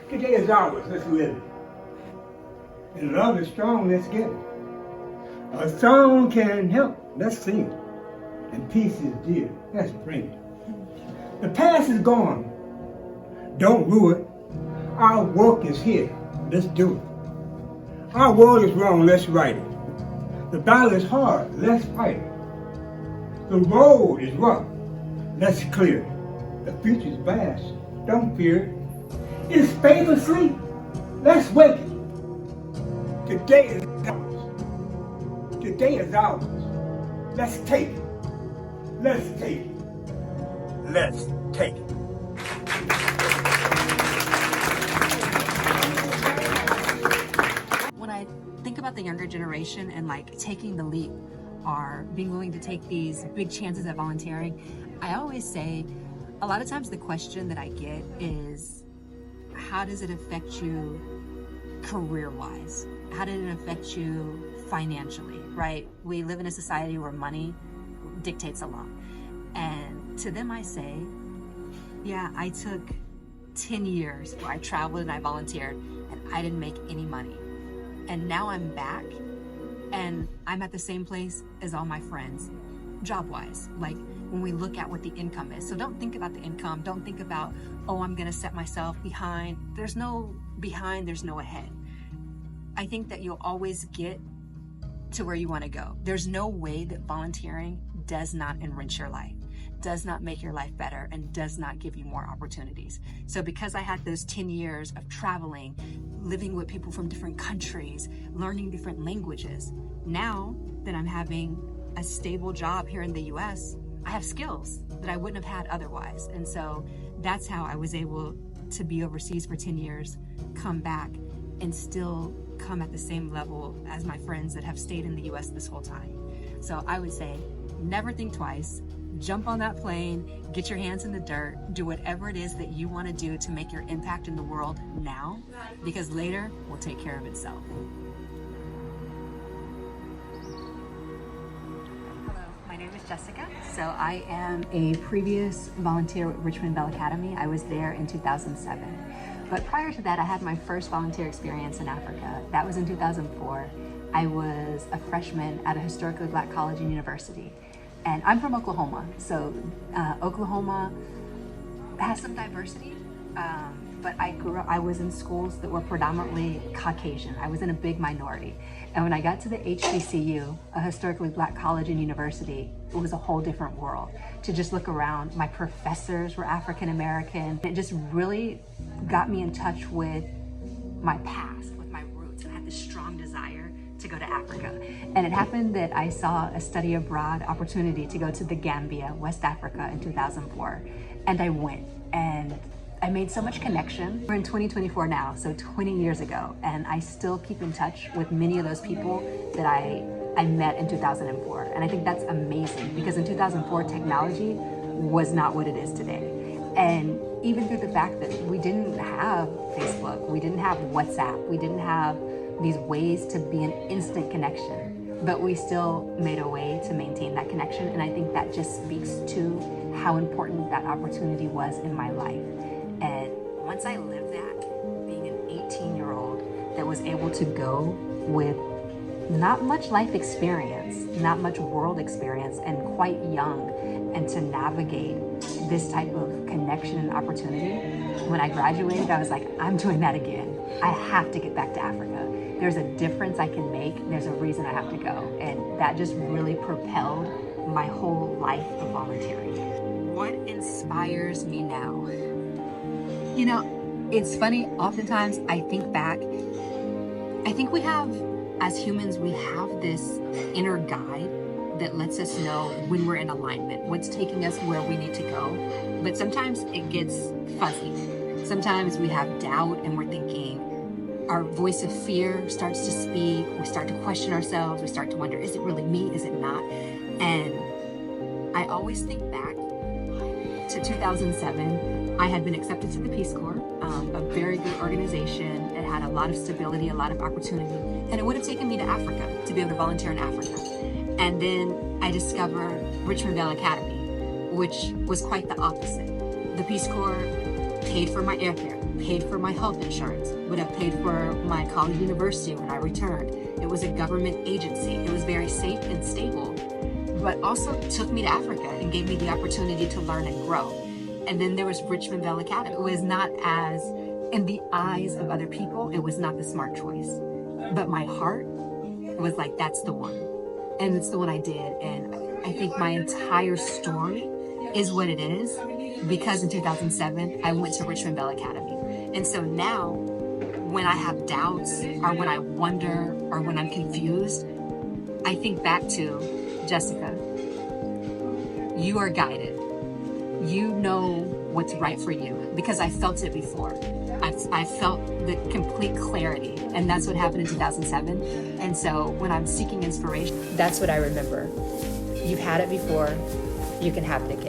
Today is ours, let's live it. And love is strong, let's get it. A song can help, let's sing it. And peace is dear, let's bring it. The past is gone, don't rue it. Our work is here, let's do it. Our world is wrong, let's right it. The battle is hard, let's fight it. The road is rough, let's clear it. The future's vast, don't fear it. Is faith asleep? Let's wake it. Today is ours. Today is ours. Let's take it. Let's take it. Let's take it. When I think about the younger generation and like taking the leap or being willing to take these big chances at volunteering, I always say a lot of times the question that I get is, how does it affect you career-wise? How did it affect you financially, right? We live in a society where money dictates a lot. And to them I say, yeah, I took 10 years where I traveled and I volunteered and I didn't make any money. And now I'm back and I'm at the same place as all my friends, job-wise, like when we look at what the income is. So don't think about the income. Don't think about, oh, I'm gonna set myself behind. There's no behind, there's no ahead. I think that you'll always get to where you wanna go. There's no way that volunteering does not enrich your life, does not make your life better, and does not give you more opportunities. So because I had those 10 years of traveling, living with people from different countries, learning different languages, now that I'm having a stable job here in the US, I have skills that I wouldn't have had otherwise. And so that's how I was able to be overseas for 10 years, come back, and still come at the same level as my friends that have stayed in the US this whole time. So I would say, never think twice, jump on that plane, get your hands in the dirt, do whatever it is that you want to do to make your impact in the world now, because later will take care of itself. My name is Jessica. So I am a previous volunteer at Richmond Bell Academy. I was there in 2007. But prior to that, I had my first volunteer experience in Africa. That was in 2004. I was a freshman at a historically Black college and university. And I'm from Oklahoma. So Oklahoma has some diversity, but I was in schools that were predominantly Caucasian. I was in a big minority. And when I got to the HBCU, a historically Black college and university, it was a whole different world. To just look around, my professors were African American. It just really got me in touch with my past, with my roots. I had this strong desire to go to Africa. And it happened that I saw a study abroad opportunity to go to the Gambia, West Africa in 2004. And I went, and I made so much connection. We're in 2024 now, so 20 years ago, and I still keep in touch with many of those people that I met in 2004. And I think that's amazing, because in 2004, technology was not what it is today. And even through the fact that we didn't have Facebook, we didn't have WhatsApp, we didn't have these ways to be an instant connection, but we still made a way to maintain that connection. And I think that just speaks to how important that opportunity was in my life. And once I lived that, being an 18-year-old that was able to go with not much life experience, not much world experience, and quite young, and to navigate this type of connection and opportunity, when I graduated, I was like, I'm doing that again. I have to get back to Africa. There's a difference I can make. There's a reason I have to go. And that just really propelled my whole life of volunteering. What inspires me now? You know, it's funny, oftentimes I think back, I think we have, as humans, we have this inner guide that lets us know when we're in alignment, what's taking us where we need to go. But sometimes it gets fuzzy. Sometimes we have doubt and we're thinking, our voice of fear starts to speak, we start to question ourselves, we start to wonder, is it really me, is it not? And I always think back to 2007. I had been accepted to the Peace Corps, a very good organization. It had a lot of stability, a lot of opportunity, and it would have taken me to Africa to be able to volunteer in Africa. And then I discovered Richmond Bell Academy, which was quite the opposite. The Peace Corps paid for my airfare, paid for my health insurance, would have paid for my college university when I returned. It was a government agency. It was very safe and stable, but also took me to Africa and gave me the opportunity to learn and grow. And then there was Richmond Bell Academy. It was not as, in the eyes of other people, it was not the smart choice. But my heart was like, that's the one. And it's the one I did. And I think my entire story is what it is because in 2007, I went to Richmond Bell Academy. And so now, when I have doubts or when I wonder or when I'm confused, I think back to Jessica. You are guided. You know what's right for you because I felt it before. I felt the complete clarity, and that's what happened in 2007. And so when I'm seeking inspiration, that's what I remember. You've had it before, you can have it again.